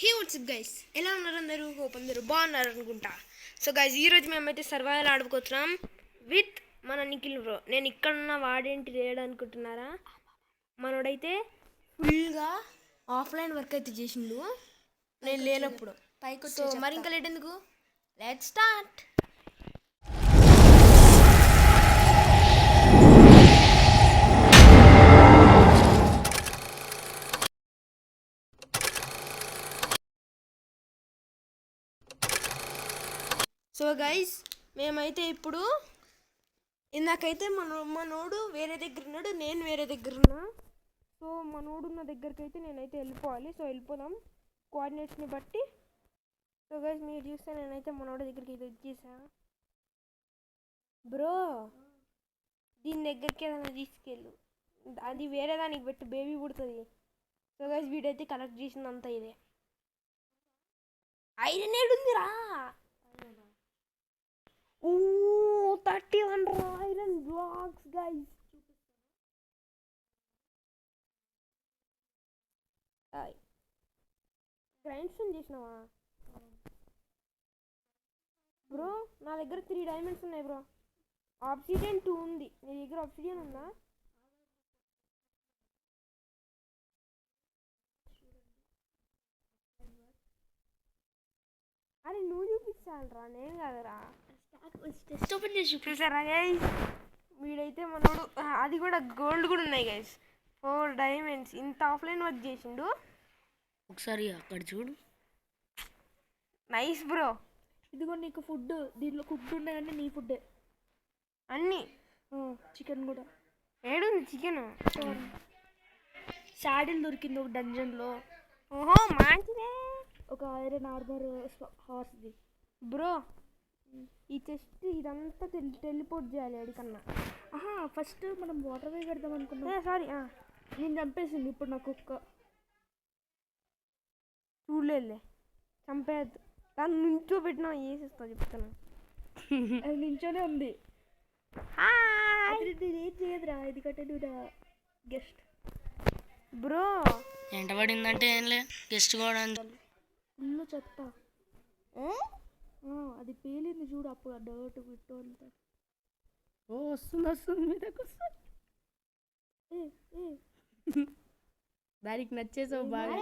హే WhatsApp guys, ఎలా ఉన్నారు అందరూ? హోప్ అందరూ బాగున్నారు అనుకుంటా. సో గైస్, ఈరోజు మేమైతే సర్వైవల్ ఆడుకోవచ్చున్నాం విత్ మన నిఖిల్ బ్రో. నేను ఇక్కడున్న వాడేంటి చేయడం అనుకుంటున్నారా? మనోడైతే ఫుల్గా ఆఫ్లైన్ వర్క్ అయితే చేసిండు నేను లేనప్పుడు. సో మరి ఇంకా లేట్ ఎందుకు, లెట్స్ స్టార్ట్. సో గైస్, మేమైతే ఇప్పుడు ఇందాకైతే మనోడు వేరే దగ్గర ఉన్నాడు, నేను వేరే దగ్గర ఉన్నా. సో మనోడు ఉన్న దగ్గరికి అయితే నేనైతే వెళ్ళిపోవాలి. సో వెళ్ళిపోదాం కోఆర్డినేట్స్ని బట్టి. సో గైస్, మీరు చూస్తే నేనైతే మనోడి దగ్గరికి అయితే వచ్చేసా. బ్రో, దీని దగ్గరికి ఏదైనా తీసుకెళ్ళు, అది వేరే దానికి పెట్టి బేబీ పుడుతుంది. సో గైస్, వీడైతే కలెక్ట్ చేసిందంతా ఇదే. ఐరన్ ఏడుందిరా? 31 ఐరన్ బ్లాక్స్ గైస్. గ్రైండ్స్టోన్ చేసినావా బ్రో? నా దగ్గర 3 డైమండ్స్ ఉన్నాయి బ్రో. ఆబ్సిడియన్ 2 ఉంది. నీ దగ్గర ఆబ్సిడియన్ ఉందా? అరే నువ్వు చూపించాలరా, నేను కదరా. టెస్ట్ ఓపెన్ చేసి చూసారా గైస్, వీడైతే మనోడు అది కూడా గోల్డ్ కూడా ఉన్నాయి గైస్. 4 డైమండ్స్. ఇంత ఆఫ్లైన్ వర్క్ చేసిండు. ఒకసారి అక్కడ చూడు. Nice bro. ఇదిగో నీకు ఫుడ్, దీంట్లో ఫుడ్ ఉన్నాయంటే నీ ఫుడ్డే అన్నీ. చికెన్ కూడా. ఏడుంది చికెన్? శాడిల్ దొరికింది ఒక డంజన్లో. ఓహో మంచిదే. ఒక ఐరన్ ఆర్మర్ హార్స్ది. బ్రో, ఈ చెస్ట్ ఇదంతా టెలిపోర్ట్ చేయాలి ఎడికన్నా. ఫస్ట్ మనం వాటర్ వే పెడదాం అనుకున్నాం. సారీ, నేను చంపేసింది ఇప్పుడు నా కుక్క. చూడలే, చంపేద్దు. దాన్ని నుంచో పెట్టినా వేసేస్తా చెప్తాను. అది నించోనే ఉంది. అది ఏం చేయదురా, ఎందుకంటే నువ్వు గెస్ట్. బ్రో ఎంట పడిందంటే ఏం లే, గెస్ట్ కూడా ఫుల్ చెత్త. అది పేలింది చూడు, అప్పుడు ఆ డర్ట్ విట్టు అంతా. వస్తుంది మీదకి వస్తుంది. దానికి నచ్చేసావు బాగా.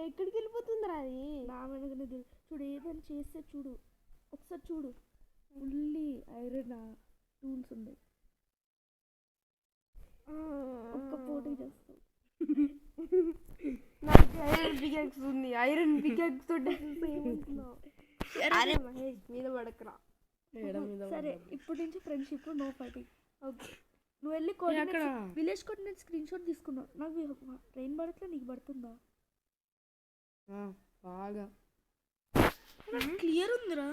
ఎక్కడికి వెళ్ళిపోతుందిరా అది? నా వెనకనే చూడు, ఏదైనా చేస్తే చూడు, ఒకసారి చూడు. ఫుల్లీ ఐరన్ టూల్స్ ఉన్నాయి. ఒక్క పోటీ చేస్తావు. నాకు ఐరన్ పికాక్స్ ఉంది. ఐరన్ పికాక్స్ తోటి ఏమంటున్నావు? అరే మహేష్, మీద పడకరా. సరే, ఇప్పటి నుంచి ఫ్రెండ్షిప్, నో ఫైటింగ్. ఓకే, నువ్వు వెళ్ళి విలేజ్ కోఆర్డినేట్ స్క్రీన్ షాట్ తీసుకున్నావు. నాకు ట్రైన్ పడట్లే, నీకు పడుతుందా? బాగా క్లియర్ ఉందిరా.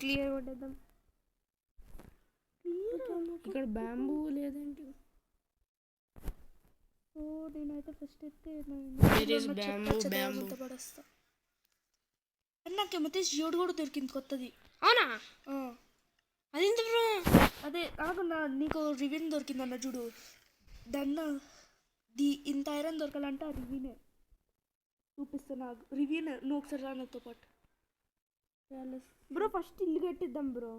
క్లియర్ కొట్టేద్దాం. ఇక్కడ బ్యాంబూ లేదంటే. సో నేనైతే ఫస్ట్ అయితే పడేస్తా. నాకేమైతే జియోడ్ కూడా దొరికింది కొత్తది. అవునా? అదేంటి బ్రో? అదే కాకుండా నీకు రివిన్ దొరికింది అన్న చూడు. దాన్న ఇంత ఐరన్ దొరకాలంటే ఆ రివినే చూపిస్తా. నాకు రివిన్ నువ్వు ఒకసారి రా నాతో పాటు. బ్రో ఫస్ట్ ఇల్లు కట్టిద్దాం బ్రో.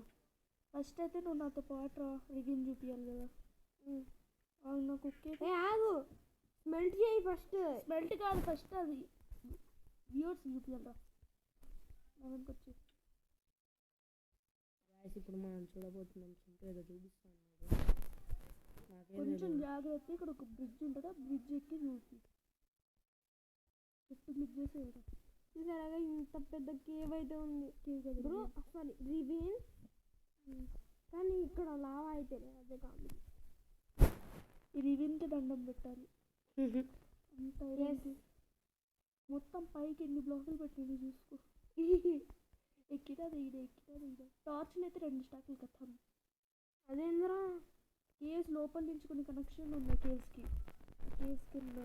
ఫస్ట్ అయితే నువ్వు నాతో పాటు రా, రివిన్ చూపించాలి కదా. నాకు ఆగు, స్మెల్ట్ చేయి ఫస్ట్. స్మెల్ట్ కాదు, ఫస్ట్ అది వ్యూవర్స్ చూపించాలి. వచ్చి ఇప్పుడు మనం చూడబోతున్నాం. ఏదో చూపిస్తాను, కొంచెం జాగ్రత్త. ఇక్కడ ఒక బ్రిడ్జ్ ఉంటుంది, ఆ బ్రిడ్జ్ ఎక్కి చూసి క్లిక్ చేసేది. చూసారా ఇంత పెద్ద కేవ్ అయితే ఉంది బ్రో. అసలు రివీన్ కానీ ఇక్కడ లావా అయితే అదే కాదు. ఈ రివిన్కి దండం పెట్టాలి. అంత మొత్తం పైకి ఎన్ని బ్లాకులు పెట్టింది చూసుకో. ఎక్కినా దిగినా. టార్చ్లు అయితే 2 స్టాకులు కట్టాను. అదేంద్రా, కేవ్స్ లోపల నుంచి కొన్ని కనెక్షన్ ఉన్నాయి. కేవ్స్ కింద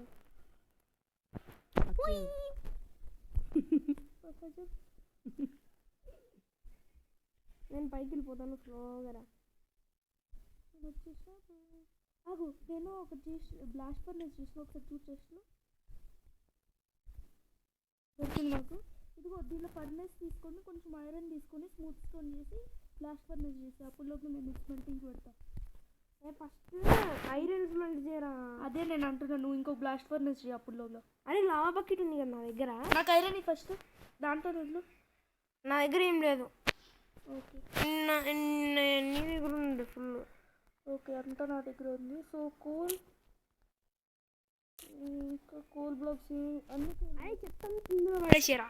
నేను పైకి వెళ్ళిపోతాను స్లోగా. వచ్చేసా. నేను ఒక బ్లాస్ట్ ఫర్నెస్ చూసిన, ఒకసారి చూసి చేసిన. దొరికింది నాకు. ఇదిగో దీనిలో ఫర్నెస్ తీసుకొని కొంచెం ఐరన్ తీసుకొని స్మూత్ స్టోన్ చేసి బ్లాస్ట్ ఫర్నెస్ చేసి అప్పుడు లోపల నేను స్మెల్టింగ్ పెడతా. ఫస్ట్ ఐరన్ స్మెల్ట్ చేయరా. అదే నేను అంటున్నాను, నువ్వు ఇంకో బ్లాస్ట్ ఫర్నెస్ చేయి అప్పుడు లోపల. అరే లావా బకెట్ ఉంది కదా నా దగ్గర. నాకు ఐరన్ ఫస్ట్ దాంట్లో వదిలు. నా దగ్గర ఏం లేదు. ఓకే నీ దగ్గర ఉంది ఫుల్. ఓకే అంతా నా దగ్గర ఉంది. సో కోల్ ఇంకా కోల్ బ్లాక్స్ అన్ని అరే చెత్త పడేసారా.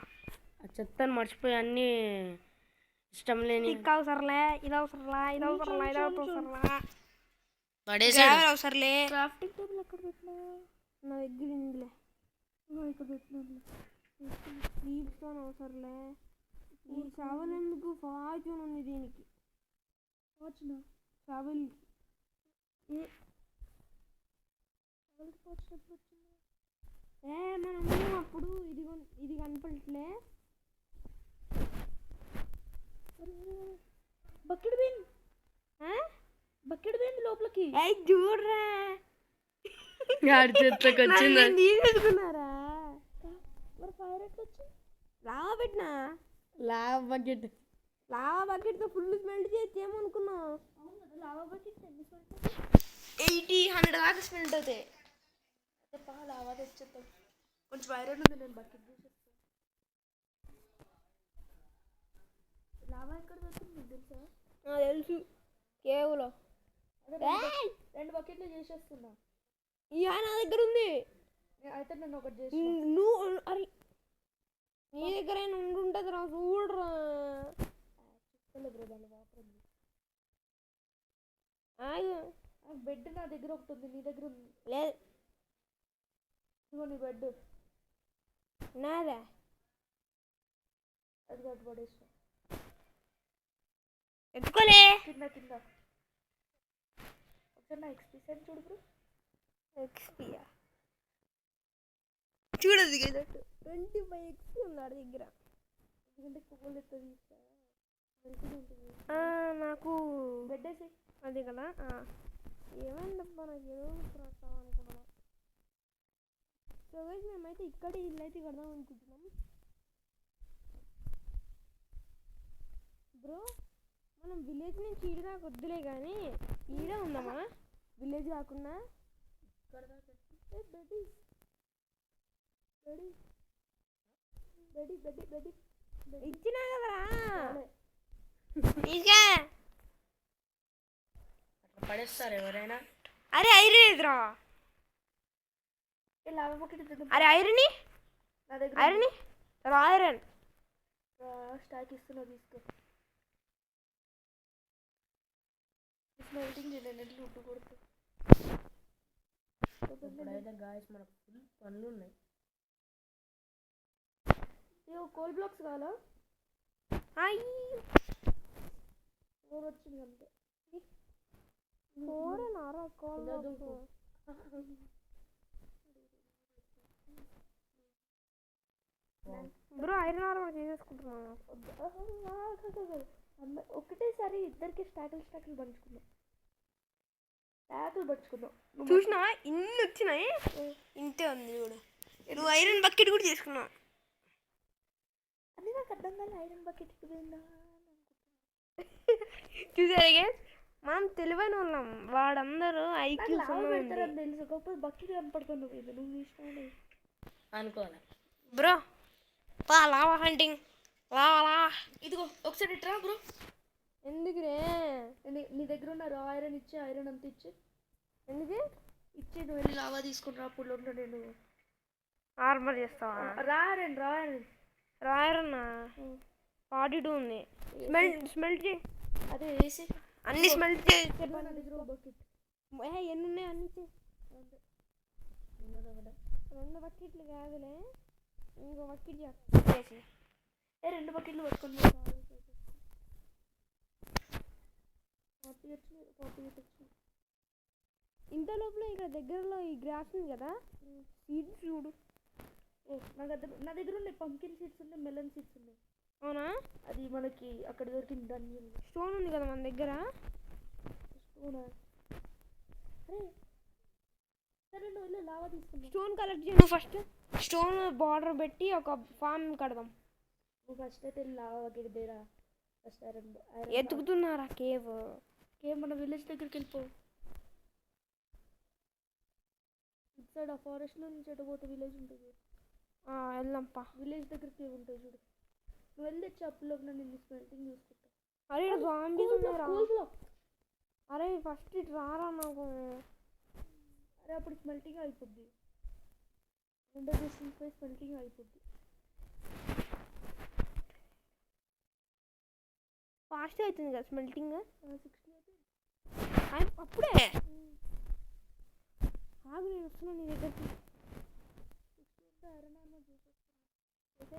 ఆ చెత్తను మర్చిపోయి అన్నీ ఇష్టం లేని టిక్ అవసరంలే, ఇది అవసరంలా, ఇది అవసరంలా, ఇది అవసరంలా, పడేసాడు. గ్రావెల్ అవసరంలే. క్రాఫ్టింగ్ టేబుల్ ఎక్కడ పెట్టినా? నా దగ్గర ఉందిలే. ఇక్కడ పెట్టినాను. స్లీప్ స్టోన్ అవసరంలే. ఈ ట్రావెల్ ఎందుకు ఫార్చ్యూన్ ఉంది దీనికి. వచ్చిన ట్రావెల్ మనము అప్పుడు ఇది కనపడట్లే. బకెట్ బీన్ బకెట్ బీన్ లోపలికి చూడరా గాడి చేతిలోకి వచ్చింది. తీసుకున్నారా. మరి ఫైర్ ఎట్లా వచ్చింది? లావా పెట్టినా. లావా బకెట్ లావా బకెట్తో ఫుల్ స్మెల్ట్ చేసి ఏమనుకున్నావు. అవును కదా, లావా బకెట్ ఎన్ని స్మెల్ట్? 80-100 దాకా స్మెల్ట్ అవుతాయి. అదే లావా తెచ్చేద్దాం. కొంచెం ఐరన్ ఉంది, నేను బకెట్ తీసేస్తాను. లావా ఎక్కడ దొరుకుతుంది మీకు తెలుసా? తెలుసు కేవలం. అదే 2 బకెట్లు చేసేస్తున్నా. ఇక నా దగ్గర ఉంది. అయితే నేను ఒకటి చేసి నువ్వు అరే నీ దగ్గర ఉండుంటుంది రా చూడరా. దాని వాటర్ ఉంది. ఆగు. బెడ్ నా దగ్గర ఒకటి ఉంది, నీ దగ్గర ఉంది? లేదు ఇదిగో నీ బెడ్. నాదా. అది కట్టు పడేసిన ఎత్తుకోలే. కింద ఒకసారి నా ఎక్స్పీ సెట్ చూడు బ్రో. ఎక్స్పీయా చూడదు కదా. 25 ఎక్స్పీ ఉన్నాడు దగ్గర. ఎందుకంటే కోల్ ఎత్తది నాకు బెడ్ వేసి అది కదా. ఏమైందబ్బా నాకు ఏదో రాస్తాం అనుకున్నాను. సో గైస్ మేమైతే ఇక్కడ ఇల్లు అయితే కడదాం అనుకుంటున్నాం బ్రో. మనం విలేజ్ నుంచి ఈడ దాకా వద్దులే కానీ ఈడ ఉందామా విలేజ్ కాకుండా. ఇచ్చినా కదరా. ఇంకా అట్లా పడేస్తారు ఎవరైనా. అరే ఐరన్ ఎదురా. లావా బకెట్ అరే ఐరన్ నా దగ్గర ఐరన్ ఐరన్ స్టాక్ ఇస్తున్నా, తీసుకో. స్మెల్టింగ్ చేయలేదు ఉట్టు కొడుతు. ఇప్పుడైతే గాయస్ మనకు ఫుల్ పనులు ఉన్నాయి. కోల్ బ్లాక్స్ కావాలా? వచ్చింది అంతే. బ్రో ఐరన్ ఆర్ చేసేసుకుంటున్నాను. ఒకటేసారి ఇద్దరికి స్టాకులు పంచుకుందాం. చూసినా ఇన్ని వచ్చినాయి. ఇంతే ఉంది కూడా. నువ్వు ఐరన్ బకెట్ కూడా చేసుకున్నావు. అది నాకు అర్థం కాదు, ఐరన్ బకెట్ పోయిందా చూసారా మనం తెలివైన వాళ్ళం. వాడందరూ ఐక్యూ పెడతారని తెలుసు, కాకపోతే బకెట్ కనపడుతుంది పోయింది. నువ్వు చూసినా అనుకోవాలి బ్రో. Lava hunting lava. ఇదిగో ఒకసారి ఇట్రా బ్రో. ఎందుకురే? నీ దగ్గర ఉన్న రా ఐరన్ ఇచ్చి, ఐరన్ అంతా ఇచ్చి. ఎందుకు ఇచ్చి నువ్వు వెళ్ళి లావా తీసుకుని రా. అప్పుడు ఉంటా నేను ఆర్మర్ చేస్తావా? రా ఐరన్ రాయరన్నా 42 ఉంది. స్మెల్ట్ చేయి. అదే వేసి అన్ని స్మెల్ట్ చేయి. నా దగ్గర బకెట్ ఎన్ని ఉన్నాయి అన్ని చేయి. 2 బకెట్లు కాదులే, ఇంకో బకెట్ చేసి 2 బకెట్లు పట్టుకొని 48 వచ్చినాయి. ఇంత లోపల ఇక్కడ దగ్గరలో ఈ గ్రాస్ ఉంది కదా, సీడ్స్ చూడు. నా దగ్గర ఉన్నాయి పంకిన్ సీడ్స్ ఉన్నాయి, మెలన్ సీడ్స్ ఉన్నాయి. అవునా? అది మనకి అక్కడ దొరికింది. దాన్ని స్టోన్ ఉంది కదా మన దగ్గర. స్టోన్. సరే నువ్వు వెళ్ళి లావా తీసుకున్నావు. స్టోన్ కలెక్ట్ చేయను ఫస్ట్. స్టోన్ బార్డర్ పెట్టి ఒక ఫామ్ కడదాం. నువ్వు ఫస్ట్ అయితే వెళ్ళి లావా గిరిదేరా ఫస్ట్ ఐరన్ ఎతుకుతున్నారా కేవ్? మన విలేజ్ దగ్గరికి వెళ్ళిపో. ఇటు సైడ్ ఆ ఫారెస్ట్లో నుంచి ఎటు పోతే విలేజ్ ఉంటుంది. వెళ్దాంపా. విలేజ్ దగ్గరికి ఉంటాయి చూడు. నువ్వు వెళ్ళి షాప్లోకి నేను స్మెల్టింగ్ చూసుకుంటా. అరే జాంబీస్ ఉన్నారా? అరే ఫస్ట్ ఇటు రారా నాకు. అరే అప్పుడు స్మెల్టింగ్ అయిపోద్ది. రెండో డిస్టెన్స్ పై స్మెల్టింగ్ అయిపోద్ది. ఫాస్ట్ అవుతుంది కదా స్మెల్టింగ్. 60 అయితే అప్పుడే ఆగు, నేను వస్తున్నాను నీ దగ్గరికి. 60 అయితే ఐరన్ ఆర్మర్ చూసేస్తాను. అయితే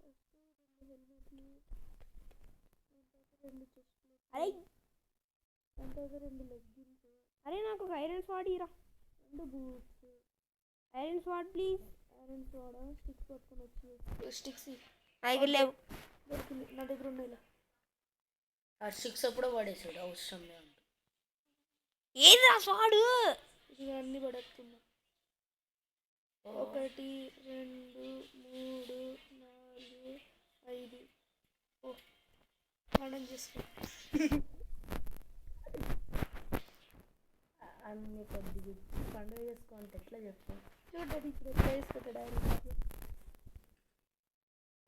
ఫస్ట్ 2 హెల్మెట్లు, దాని తర్వాత 2 చెస్ట్లు, అరే దాని తర్వాత 2 లెగ్గిన్స్, అరే నాకు ఒక ఐరన్ స్వాడ్ ఇరా. 2 boots. Iron sword please. Iron సోడా స్టిక్స్ పట్టుకొని వచ్చి స్టిక్స్ నా దగ్గర లేవు. దొరికింది, నా దగ్గర ఉన్నాయి. ఆ 6 అప్పుడు పడేసాడు, అవసరం లేదు. ఏది రా స్వాడు? ఇవి అన్నీ పడేస్తున్నా. 1 2 3 4 5. ఓ స్నానం చేసుకో. అన్ని కొద్దిగా పండుగ చేసుకోంటే ఎట్లా చెప్తాను? చూడండి ఇప్పుడు ఎట్లా వేసుకుంటాడు ఆయన.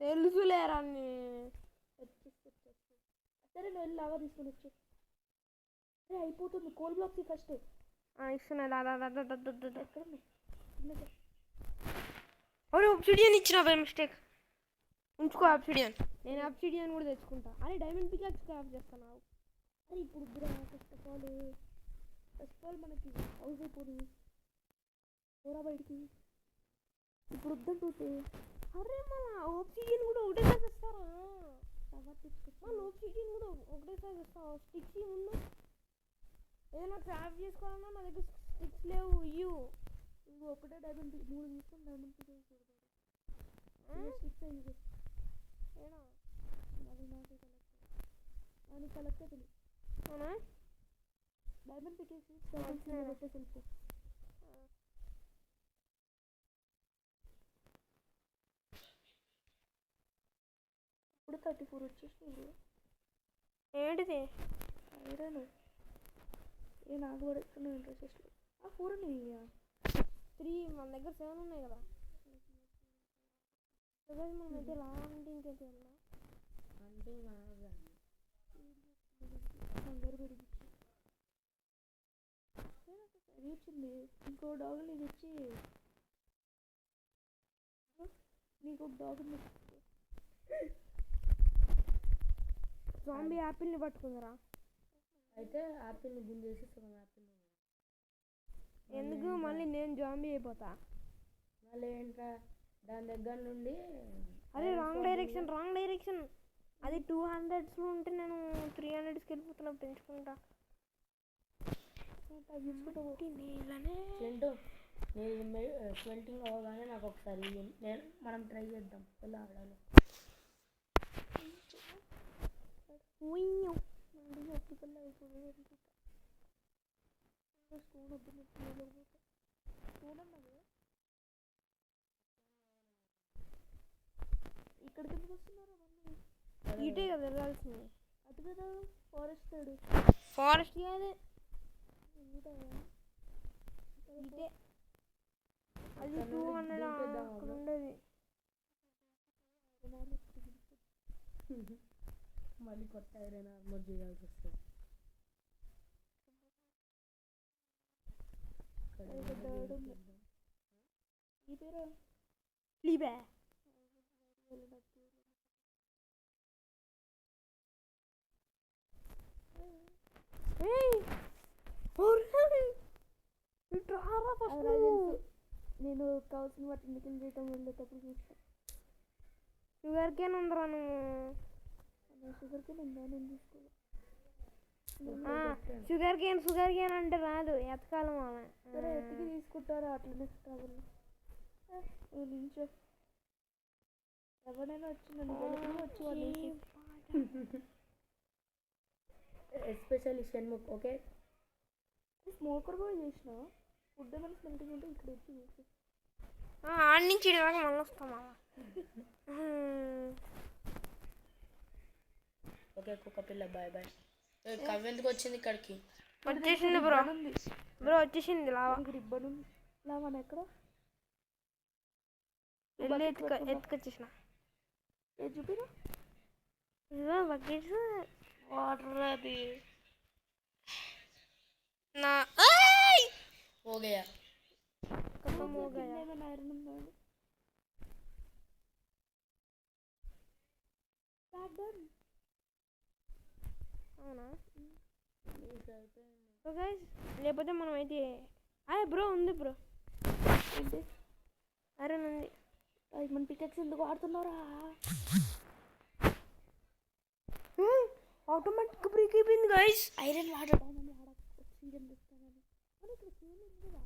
తెలుసులేరా సరే నువ్వు వెళ్ళి లావా తీసుకొని వచ్చు. అరే అయిపోతుంది. కోల్ బ్లాక్స్ ఫస్ట్ ఇస్తున్నా. ఎక్కడ అరే అబ్సిడియన్ ఇచ్చిన బై మిస్టేక్. ఉంచుకో అబ్సిడియన్. నేను అబ్సిడియన్ కూడా తెచ్చుకుంటా. అరే డైమండ్ పికాక్స్ క్రాఫ్ట్ చేస్తాను. అరే ఇప్పుడు ఫస్ట్ ఆఫ్ ఆల్ మనకి హౌస్ అయిపోతుంది. పోరా బయటికి ఇప్పుడు వద్దంటే. అరే మన ఆబ్సిడియన్ కూడా ఒకటేసారి తెస్తారా? టవర్ తెచ్చుకో. మన ఆబ్సిడియన్ కూడా ఒకటేసారి తెస్తావా? స్టిక్స్ ఉందా? ఏదైనా క్రాఫ్ట్ చేసుకోవాలన్నా నా దగ్గర స్టిక్స్ లేవు. ఇయ్యు. ఇంకో ఒకటే డైమండ్ 3 తీసుకొని డైమండ్ పిక్ స్టిక్స్ అయ్యి ఏడా అది నాకే కలెక్ట్ తెలియదు. అవునా? డైమండ్ పికేసి పెట్టేసి వెళ్ళిపో. ఇప్పుడు 34 వచ్చేసి ఏంటిది? ఐరన్ ఏ నాకు పడుతున్నావు ఇంట్రెస్ట్. 4 ఉన్నాయా? 3 మన దగ్గర 7 ఉన్నాయి కదా. మనం అయితే లాంటి ఇంకైతే వెళ్దాం. అంటే అందరు పెరిగి వచ్చింది. ఇంకో డాగ్ నీకు వచ్చి నీకు ఒక డాగ్ ఉంది. జాంబీ యాపిల్ని పట్టుకుందరా. అయితే యాపిల్ని గుంజేసి సగం యాపిల్ ఎందుకు మళ్ళీ నేను జాంబీ అయిపోతా? మళ్ళీ ఏంట్రా దాని దగ్గర నుండి. అరే రాంగ్ డైరెక్షన్. అది 200 ఉంటే నేను 300కి వెళ్ళిపోతున్నా. పెంచుకుంటా. స్మెల్టింగ్ అవ్వగానే నాకు ఒకసారి మనం ట్రై చేద్దాం ఎలా ఆడాలి. ఇక్కడికి ఎందుకు వస్తున్నారా? ఇటే కదా వెళ్ళాల్సింది. అటు కదా ఫారెస్ట్ సైడ్. ఫారెస్ట్ కాదే ఇటే. అది 200 అక్కడ ఉండేది. మళ్ళీ కొత్త ఐరన్ ఆర్మర్ చేయాల్సి వస్తుంది. ఈ పేరు లీబే. నేను కావాల్సిన వాటిని నికిల్ చేయటం వెళ్ళేటప్పుడు చూస్తాను. షుగర్ కేన్ ఉందిరా నువ్వు. షుగర్ కేన్ ఉందా? నేను తీసుకోవాలి. షుగర్ కేన్ అంటే రాదు, ఎతకాలి మామ. సరే ఎత్తికి తీసుకుంటారా? అట్లనే ట్రావెల్ నుంచో ఎవరైనా వచ్చి నన్ను వచ్చి వాళ్ళు ఎస్పెషల్లీ షణ్ముఖ్. ఓకే స్మోకర్ కూడా చేసిన ఫుడ్ ఏమైనా స్మెల్టింగ్ ఉంటే ఇక్కడ వచ్చి చూసి ఆడి నుంచి ఇలాగా మళ్ళీ వస్తామా ఓకే కుక్క పిల్ల బాయ్ బాయ్. కవ్వ ఎందుకు వచ్చింది ఇక్కడికి? వచ్చేసింది బ్రో. బ్రో వచ్చేసింది లావా. రిబ్బన్ ఉంది. లావా ఎక్కడ వెళ్ళి ఎత్తుకొచ్చేసిన. ఏది చూపిరా ఇదో బకెట్స్ వాటర్ అది నా हो गया. ఖతం हो गया. ఏమైనా ఐరన్ ఉందా అవునా? సో గైస్ లేకపోతే మనం అయితే బ్రో ఉంది బ్రో. ఏంటి ఐరన్ ఉంది. మన పికెక్స్ ఎందుకు వాడుతున్నారా? ఆటోమేటిక్ బ్రేక్ అయిపోయింది గైస్. ఐరన్ వాడడానికి ఆక్సిజన్ తెస్తానని కానీ ఇక్కడ సేమ్ ఉందిగా.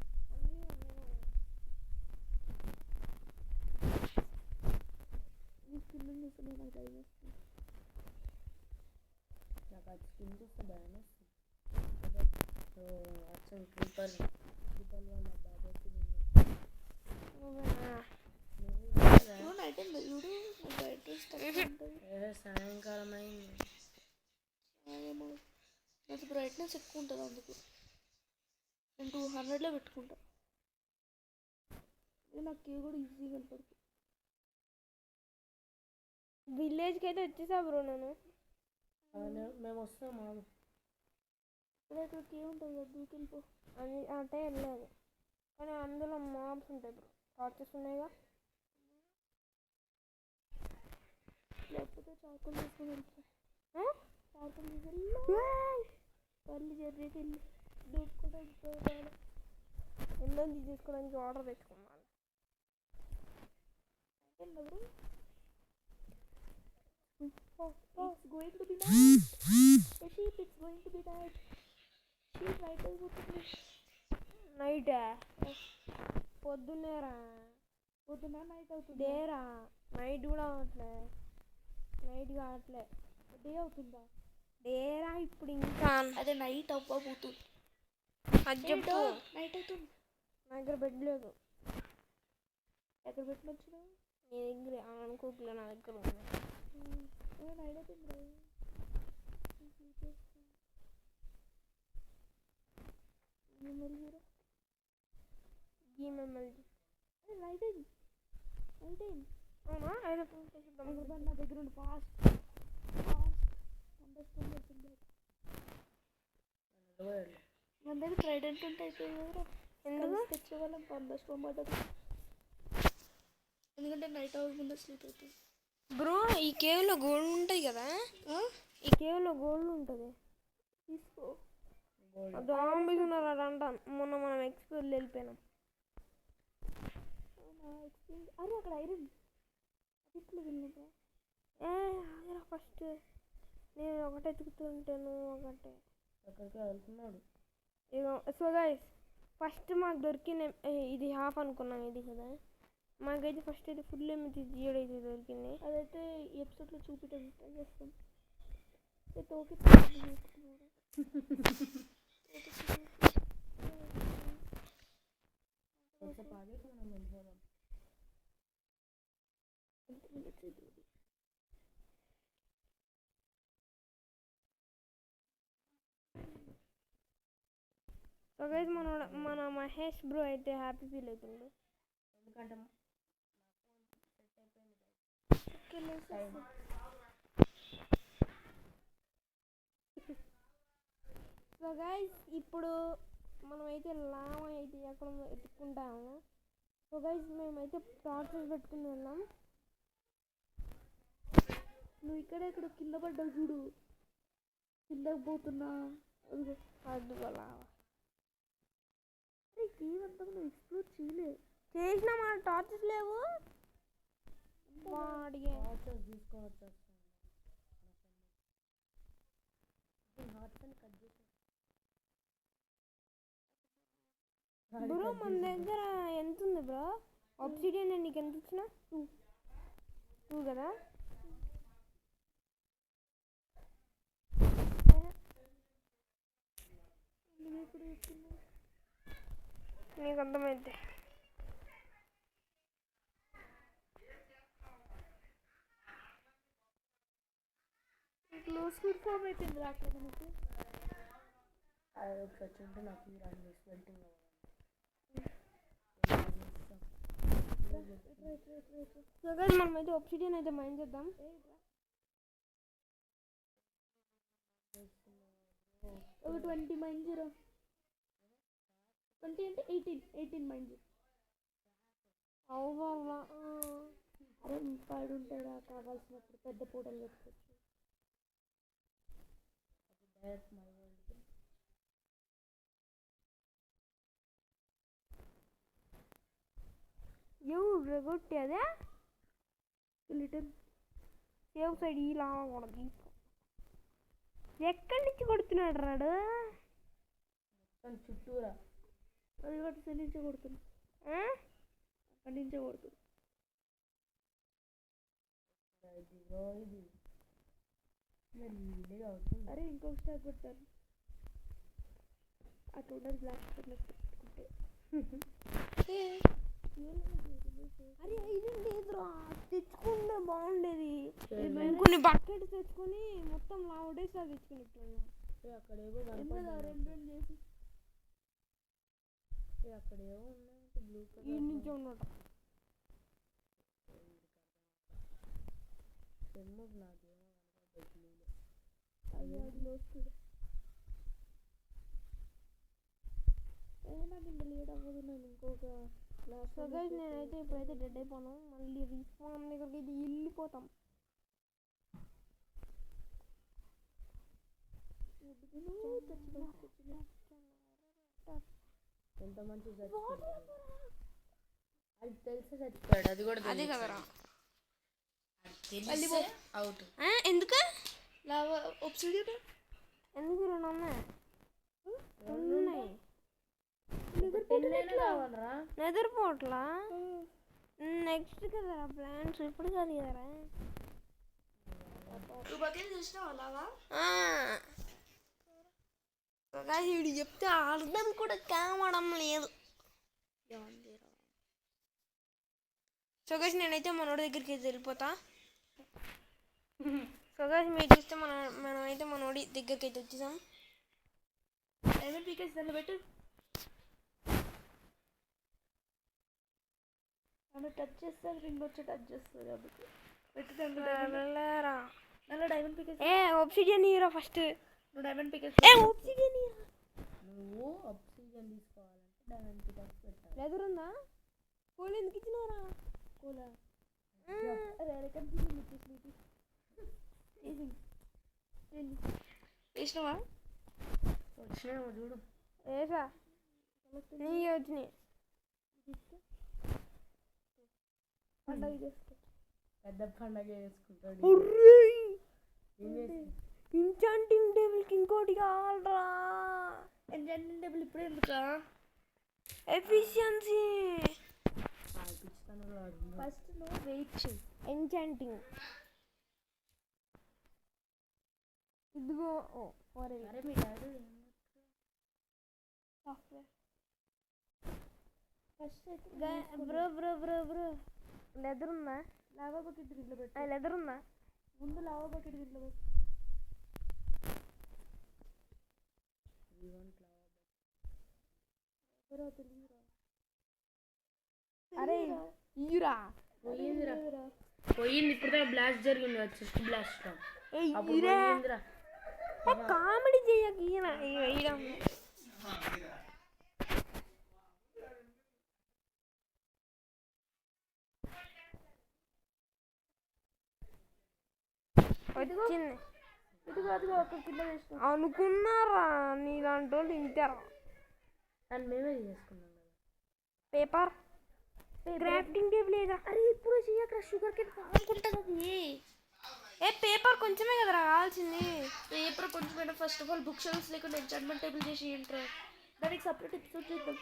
నీ స్కిన్ చూస్తున్నా నాకు భయం వేస్తుంది. నాకు అది స్కిన్ చూస్తే భయం వేస్తుంది. అచ్చం క్రీపర్ వాళ్ళ బాబాకి చూడు నైట్ టైం చూడు బయట సాయంకాలం అయింది. నాకు బ్రైట్నెస్ ఎక్కువ ఉంటుంది అందుకు నేను 200లో పెట్టుకుంటా. నాకు కేవ్ కూడా ఈజీగా కనపడుతుంది. విలేజ్కి అయితే వచ్చేసా బ్రో నేను. మేము వస్తాం మాకు ఇక్కడ కేవ్ ఉంటుంది కదా దూకెళ్ళిపో. అంటే వెళ్ళలేదు కానీ అందులో మాబ్స్ ఉంటాయి బ్రో. టార్చెస్ ఉన్నాయిగా. లేకపోతే చాకులు తీసుకొని వెళ్తా. చాకులు తీసుకెళ్ళి పళ్ళు జరిగేది వెళ్ళి దూకోవడానికి ఎన్నో తీసుకోవడానికి ఆర్డర్ తెచ్చుకున్నాను. ఎవరు It's going to be night. The sheep is going to be night. Sheep right అయిపోతుంది. నైటా? పొద్దున్నేరా. పొద్దున నైట్ అవుతుంది. డేరా నైట్ కూడా అవట్లే. నైట్ కావట్లే. డే అవుతుందా? డేరా ఇప్పుడు ఇంకా. అదే నైట్ అవ్వబోతుంది. అది చెప్పు. నైట్ అవుతుంది. నా దగ్గర బెడ్ లేదు. ఎక్కడ పెట్టిన వచ్చినావు? నీ దగ్గర అనుకోకలే నా దగ్గర ఉంది. నైట్ అవుతుంది. నైట్ అయింది. నైట్ అయింది. అవునా? నా దగ్గర ఉండి ఫాస్ట్ మన దగ్గర ట్రైడెంట్ ఉంటే అయిపోయింది కదా. ఎందుకు తెచ్చేవాళ్ళం పండస్టోమ్ పడ్డది. ఎందుకంటే నైట్ అవ్వకుండా స్లీప్ అవుతుంది. బ్రో ఈ కేవ్లో గోల్డ్ ఉంటుంది కదా. ఈ కేవ్లో గోల్డ్ ఉంటుంది. తీసుకో. జాంబీస్ ఉన్నారంట. మొన్న మనం ఎక్స్ప్లోర్ వెళ్ళిపోయినాం. అరే అక్కడ ఐరన్ ఇట్లా వెళ్ళినరా? ఫస్ట్ నేను ఒకటే ఎత్తుకుతుంటే నువ్వు ఒకటే ఎక్కడికి వెళ్తున్నాడు. ఇగో సో గైస్ ఫస్ట్ మాకు దొరికిన ఇది హాఫ్ అనుకున్నాం ఇది కదా. మాకైతే ఫస్ట్ అయితే ఫుల్ ఏమైతే జియో అయితే దొరికింది. అదైతే ఎపిసోడ్లో చూపించడం ట్రై చేస్తాం. తోకి సో గైస్ మన మహేష్ బ్రో అయితే హ్యాపీ ఫీల్ అవుతుంది. ఎందుకంటే సో గైస్ ఇప్పుడు మనమైతే లావా అయితే ఎక్కడ ఎత్తుక్కుంటాము. సో గైస్ మేమైతే టార్చెస్ పెట్టుకుని వెళ్ళాం. నువ్వు ఇక్కడ కింద పడ్డావు చూడు. కిందకి పోతున్నా అదిగో లావా. కేవ్ అంతా నువ్వు ఎక్స్ప్లోర్ చేయలేదు. చేసినా మన టార్చెస్ లేవు. వాడిగే తీసుకోవచ్చు. బ్రో మన దగ్గర ఎంత ఉంది బ్రో? ఆబ్సిడియన్ నేను నీకు ఎంత ఇచ్చిన? 2 కదా. నీకు అర్థమైతే క్లోజ్ ఫుడ్ ఫామ్ అయిపోయింది రాట్లేదు నీకు. అది ఒకటి వచ్చింటే నాకు ఈ రాని స్వెల్టింగ్ సో గైస్ మనమైతే ఒబ్సిడియన్ అయితే మైండ్ చేద్దాం. ఒక 20 మైండ్ జీరో 20 అంటే 18 మైండ్ జీరో. అవ్వా అరే ఇంపాడు ఉంటాడా కావాల్సినప్పుడు పెద్ద పూటలు పెట్టుకోవచ్చు. డైరెక్ట్ మై వరల్డ్ ఎవరు కొట్టి అదే లిటిల్ సేవ్ సైడ్ ఇలా కొడది. ఎక్కడి నుంచి కొడుతున్నాడు రాడు? మొత్తం చుట్టూరా అది కొట్టి నుంచే కొడుతుంది. అక్కడి నుంచే కొడుతుంది. ఇది ఇది మెల్లిగా అవుతుంది. అరే ఇంకొక స్టాక్ కొట్టాను. అక్కడ ఉండదు బ్లాక్ పెట్టుకుంటే. అరే ఇది లేదురా, తెచ్చుకుంటే బాగుండేది. కొన్ని బకెట్ తెచ్చుకొని మొత్తం లావుడేసా తెచ్చుకున్నట్టున్నా. అక్కడేవో రెండు చేసి అక్కడేవో ఉన్నాయి బ్లూ ఈ కలర్ నుంచి ఉన్నట సెమ్ము నాకేమో బ్లూలో నాకు ఇంత లేట్ అవ్వదు. నేను ఇంకొక సో గైస్ నేనైతే ఇప్పుడైతే డెడ్ అయిపోను. మళ్ళీ రీస్పాన్ దగ్గరికి అయితే వెళ్ళిపోతాం. ఎంత మంచి చచ్చిపోయాడు. అది తెలిసి చచ్చిపోయాడు. అది కూడా అదే కదరా అవుట్. ఎందుకు లావా ఒబ్సిడియన్ ఎందుకు రెండు ఉన్నాయి నిద్రపోట్లా నెక్స్ట్ కదరా ప్లాన్స్ ఇప్పుడు కాదు కదరా. వీడు చెప్తే అర్థం కూడా కావడం లేదు. సో గైస్ నేనైతే మనోడి దగ్గరికి అయితే వెళ్ళిపోతా. సో గైస్ మీరు చూస్తే మనమైతే మనోడి దగ్గరికి అయితే వచ్చేసాం. ఏమేమి పీకేసి దాన్ని పెట్టు. నన్ను టచ్ చేస్తే రింగ్ వచ్చి టచ్ చేస్తుంది కాబట్టి పెట్టు. నన్ను డైమండ్ పీకేసి. Obsidian hero first. నువ్వు డైమండ్ పీకేసి. ఒబ్సిడియన్ హీరో నువ్వు ఆక్సిజన్ తీసుకోవాలంటే డైమండ్ పికాక్స్ పెట్టాలి. లెదర్ ఉందా? కోల్ ఎందుకు ఇచ్చినారా? కోలా వేసినావా? వచ్చినాయేమో చూడు. ఏసా నీ వచ్చినాయి. పండగ చేసుకో. పెద్ద పండగ చేసుకుంటాడు. ఇంచాంటింగ్ టేబుల్కి ఇంకోటి కావాలరా. ఎంజాయ్మెంట్ టేబుల్ ఇప్పుడే ఎందుకా? ఎఫిషియన్సీ ఫస్ట్ నువ్వు వెయిట్ చేయి. ఎంచాంటింగ్ ఇదిగో. అరే మీ డాడీ సాఫ్ట్వేర్ ఫస్ట్ అయితే బ్రో లెదర్ ఉందా? లావా బకెట్ దీంట్లో పెట్టు. లెదర్ ఉందా? ముందు లావా బకెట్ దీంట్లో పెట్టు. అరే ఇరా పోయింది. ఇప్పుడు బ్లాస్ట్ జరిగింది. చెస్ట్ బ్లాస్ట్ కామెడీ చెయ్యక ఈయన వచ్చింది. ఇది కాదు అక్కడ కింద వేసిన అనుకున్నారా నీలాంటి వాళ్ళు ఇంటారా? దాన్ని మేమే చేసుకున్నాం కదా. పేపర్ క్రాఫ్టింగ్ టేబుల్ ఏదా? అరే ఇప్పుడు చెయ్యక షుగర్ కేన్ బాగుంటుంది. అది పేపర్ కొంచెమే కదరా కావాల్సింది. పేపర్ కొంచెమైనా first of all bookshelves లేకుండా ఎంచాంట్మెంట్ టేబుల్ చేసి ఏంట్రా. దానికి సపరేట్ ఎపిసోడ్ చేద్దాం.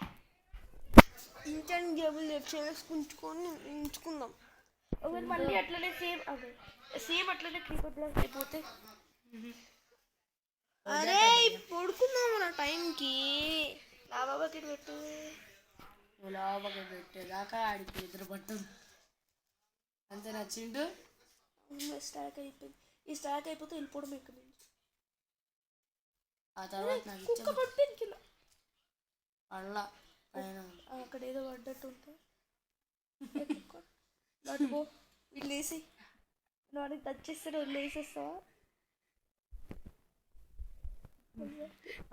ఎంచాంటింగ్ టేబుల్ చేసుకుంచుకొని ఉంచుకుందాం. ఒకవేళ మళ్ళీ అట్లనే సేమ్ అట్లనే క్రీపర్ బ్లాస్ట్ అయిపోతే అరే పడుకుందాము నా టైంకి లావా బకెట్ పెట్టు. నువ్వు లావగా పెట్టేదాకా ఆడికి ఎదురు పట్టదు అంతే నచ్చిండు. స్టాక్ అయిపోయింది. ఈ స్టాక్ అయిపోతే వెళ్ళిపోవడం ఇక్కడ నుంచి. ఆ తర్వాత నాకు కుక్క ఇచ్చిన పడిపోయింది కింద. పళ్ళ పైన అక్కడ ఏదో పడ్డట్టు ఉంటే నటుకో వీళ్ళేసి నువ్వు అని టచ్ చేస్తే నువ్వు వేసేస్తావా?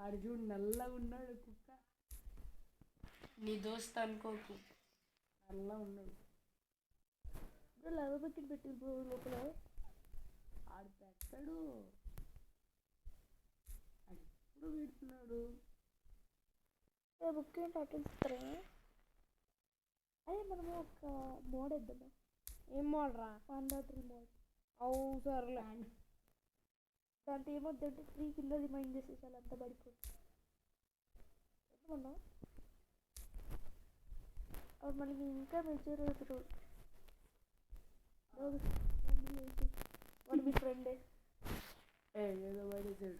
ఆడు చూడు నల్లగా ఉన్నాడు కుక్క. నీ దోస్త్ అనుకోకు, నల్లగా ఉన్నాడు. లవ్ బకెట్ పెట్టి లోపల ఆడు పెట్టాడు, ఆడు ఎప్పుడు పెడుతున్నాడు. బుక్ ఏంటి అటు ఇస్తారా? అదే మనము ఒక మోడ్ ఇద్దామా? ఏం మోడరా? 1.3 మోడ్. అవు సర్లే. దాంట్లో ఏమొద్దంటే 3 కింద రిమైండ్ చేసేసి అలా అంతా పడిపోతుంది. ఏమన్నా అప్పుడు మనకి ఇంకా మెచ్యూర్ అవుతారు. వాడు మీ ఫ్రెండే. ఏదో పడేసాడు.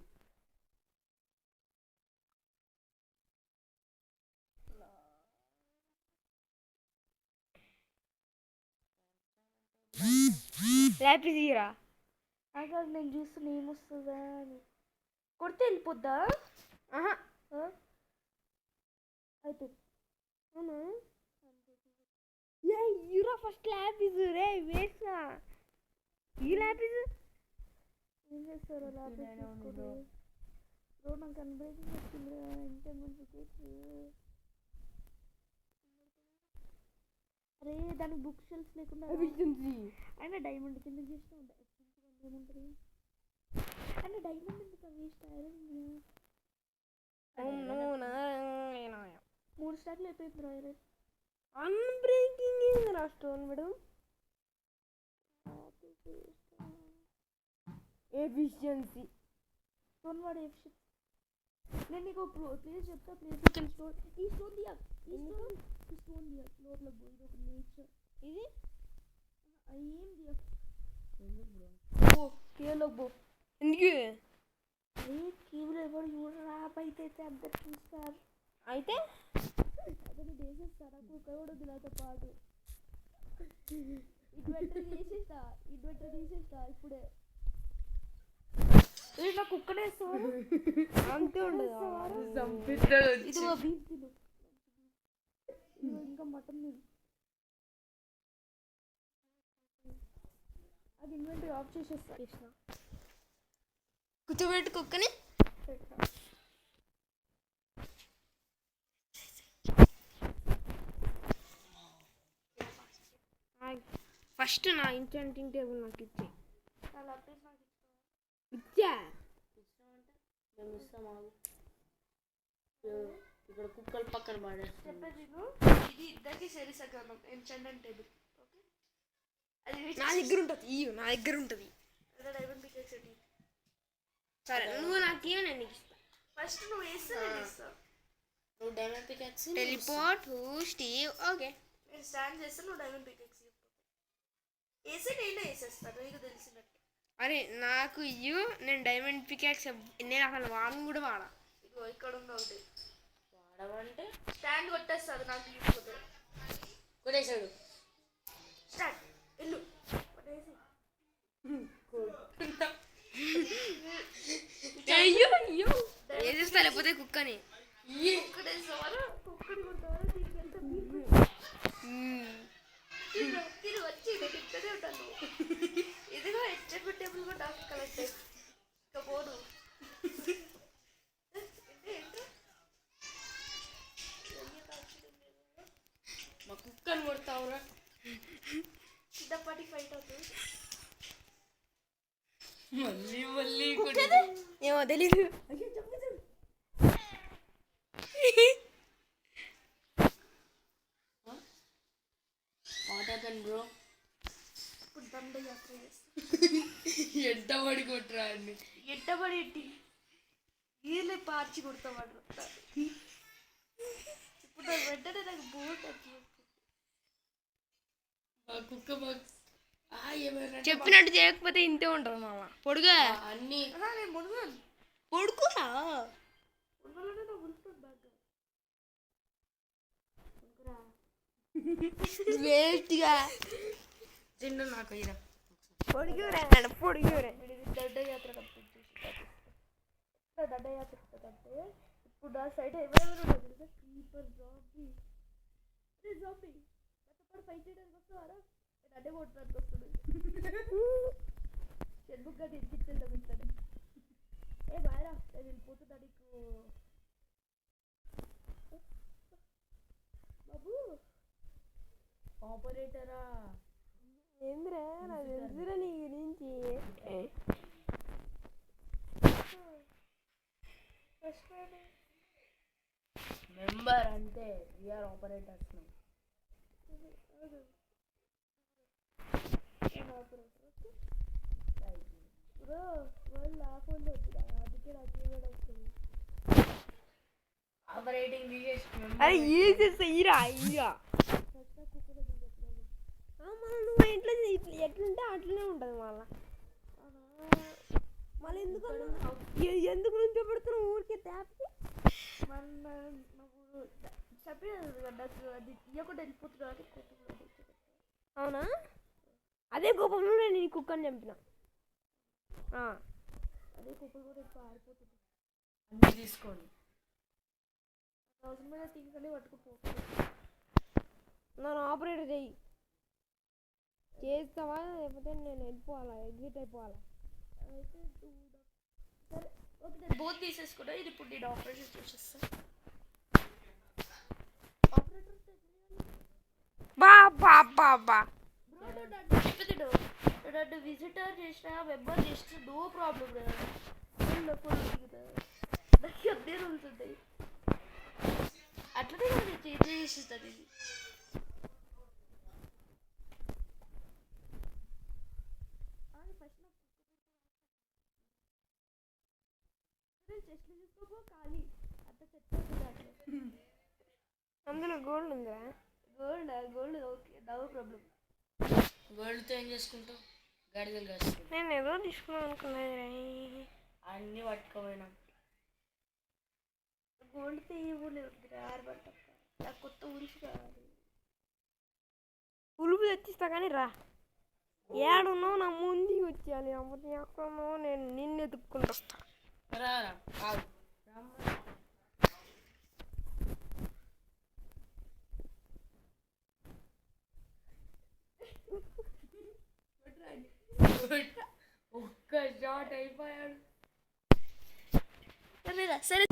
ల్యాపిజీరా. అక్కడ నేను చూస్తున్నా ఏమొస్తుందా అని. కొడితే వెళ్ళిపోద్దా? ఆహా అయిపోయింది. అవునా? యూరా ఫస్ట్ ల్యాపిజ్ రే వేస్తా. ఈ ల్యాపిజ్ ఏం చేస్తారు? బ్రో నాకు అన్బ్రేకింగ్ వచ్చింది. అరే దానికి బుక్ షెల్ఫ్ లేకుండా అయినా డైమండ్ కింద చేసిన ఏముంటుంది? అంటే డైమండ్ ఎందుకు వేస్ట్? ఐరన్ 3 స్టార్లు అయిపోయింది బ్రో. ఐరన్ అన్బ్రేకింగ్ రా స్టోన్ మేడం. ఎఫిషియన్సీ స్టోన్ వాడు ఎఫిషియన్సీ. నేను నీకు ప్లేస్ చెప్తా. ప్లేస్ స్టోన్ ఈ స్టోన్ దియా ఈ స్టోన్ దియా లోపల పోయి ఇది ఒక నేచర్. ఇది ఏం దియా ఓ కేలోకి పో. ఎందుకు? అరే కీవులు ఎవరు చూడరా అయితే అందరు చూస్తారు. అయితే అతను చేసేస్తారా? కుక్క కూడా నాతో పాటు ఇన్వర్టర్ తీసేస్తా ఇప్పుడే. నా కుక్కనే వేస్తాను అంతే ఉండదు. ఇదిగో బీఫ్ తిను. ఇంకా మటన్ తిను. అది ఇన్వెంటరీ ఆఫ్ చేసేస్తా. కూర్చోబెట్టు కుక్కని. ఫస్ట్ నా ఇంచెంటింగ్ టేబుల్ నాకు ఇచ్చే. ఇచ్చా మేము ఇస్తాం. ఇక్కడ కుక్కలు పక్కన పడేస్తాం. చెప్పేది ఇది ఇద్దరికి సరిసగం ఎంచండెంట్ టేబుల్. ఓకే అది నా దగ్గర ఉంటుంది. నా దగ్గర ఉంటుంది. డైమండ్ పికెక్స్ ఏంటి? సరే నువ్వు నాకు ఇవ్వ, నేను నీకు ఇస్తా. ఫస్ట్ నువ్వు వేస్తా నేను ఇస్తా. నువ్వు diamond pickaxe teleport Steve. Okay నేను స్టాండ్ చేస్తే నువ్వు డైమండ్ పికెక్స్ వేసి నేనే వేసేస్తాను నీకు తెలిసినట్టు. అరే నాకు ఇయ్యు, నేను డైమండ్ పికాక్స్ నేను అసలు వాడను కూడా వాడా. ఇదిగో ఇక్కడ ఉంది ఒకటి. వాడమంటే స్టాండ్ కొట్టేస్తుంది నాకు ఇవ్వకపోతే. కొట్టేశాడు. స్టాండ్ ఇల్లు కొట్టేసి అయ్యో అయ్యో వేసేస్తా లేకపోతే కుక్కని. కొట్టేస్తావా? కుక్కని కొడతావా? తిరిగి వచ్చి నేను ఇక్కడే ఉంటాను. ఇదిగో ఎంచర్మెంట్ టేబుల్ కూడా డాక్టర్ కలెక్ట్ ఇక పోను. మా కుక్కని కొడతావురా? చిన్నపాటి ఫైట్ అవుతుంది. మళ్ళీ ఏమో తెలీదు. What happen bro? ఇప్పుడు దండయాత్ర చేస్తాను. ఎడ్డబడి కొట్టరా అండి. ఎట్టబడి వీళ్ళే పార్చి కొడతావాడు. ఇప్పుడు నాకు వెంటనే నాకు బోట్ వచ్చింది. మా కుక్క ఏమైనా చెప్పినట్టు చేయకపోతే ఇంతే ఉంటారు మామ. పొడుగా అన్ని నేను మునుగాను. పడుకోరా ఉండాలంటే నా ఉల్ఫోన్ బ్యాగ్ వేస్ట్గా చిన్న నాకు ఇలా పొడిగిరే పొడిగిరే దండయాత్ర కంప్లీట్ చేసి దండయాత్ర అంటే ఇప్పుడు నా సైడ్ ఎవరెవరు ఉన్నారు తెలుసా క్రీపర్ జాంబీ జాంబీ నాతో ఫైట్ చేయడానికి వస్తావారా నేను అడ్డే కొట్టడానికి వస్తాడు షెడ్బుక్ గారు ఎక్కించాలి తగ్గుతాడు ఏ బాయరా నేను వెళ్ళిపోతున్నా నీకు బాబు ఆపరేటరా ఏంద్రా నాకు తెలుసురా నీ గురించి మెంబర్ అంటే వీఆర్ ఆపరేటర్స్ బ్రో వాళ్ళు ఆ ఫోన్లో వచ్చిందా అందుకే నాకు ఏమైనా వస్తుంది ఆపరేటింగ్ అరే ఈజీ ఇరా ఇరా నువ్వు ఇంట్లో ఎట్లుంటే అట్లనే ఉంటుంది మళ్ళా మళ్ళీ ఎందుకు ఎందుకు నుంచి పెడుతున్నావు ఊరికే ట్యాప్కి నాకు చెప్పలేదు కదా అది ఇవ్వకుండా వెళ్ళిపోతున్నా అని కోపం. అవునా అదే కోపంలో నేను ఈ కుక్కని చంపిన అదే కోపం కూడా ఎక్కువ ఆరిపోతుంది అన్ని తీసుకోండి అవసరమైన థింగ్స్ అన్నీ పట్టుకుపోతుంది నన్ను ఆపరేటర్ చెయ్యి చేస్తావా లేకపోతే నేను వెళ్ళిపోవాలా ఎగ్జిట్ అయిపోవాలా అయితే సరే ఓకే నేను బోత్ తీసేసుకున్నా ఇది ఇప్పుడు నేను ఆపరేషన్ చేసేస్తాను ఆపరేటర్ బా బా బా బా నన్ను విజిటర్ చేసిన మెంబర్ చేసిన నో ప్రాబ్లం నాకు అదే రూల్స్ ఉంటాయి అట్లనే కదా నేను చేంజ్ చేసిస్తాను ఇది చెట్లు చూసుకోపో ఖాళీ అంత చెట్టు అట్లా అందులో గోల్డ్ ఉందిరా గోల్డ్ ఓకే నో ప్రాబ్లం గోల్డ్తో ఏం చేసుకుంటావు గాడిదలు కాస్తుంది నేను ఏదో తీసుకున్నాను అనుకున్నాను అన్నీ పట్టుకోపోయినాం గోల్డ్ తీయలేదు ఆర్బర్ తప్ప నాకు కొత్త ఉలిసి కావాలి ఉలుపు తెచ్చిస్తా కానీ రా ఏడున్నావు నా ముందుకి వచ్చేయాలి అమ్మతో ఎక్కడున్నావు నేను నిన్ను ఎత్తుక్కుంటూ వస్తా రారా కాదు ఒక్క షాట్ అయిపోయాడు సరే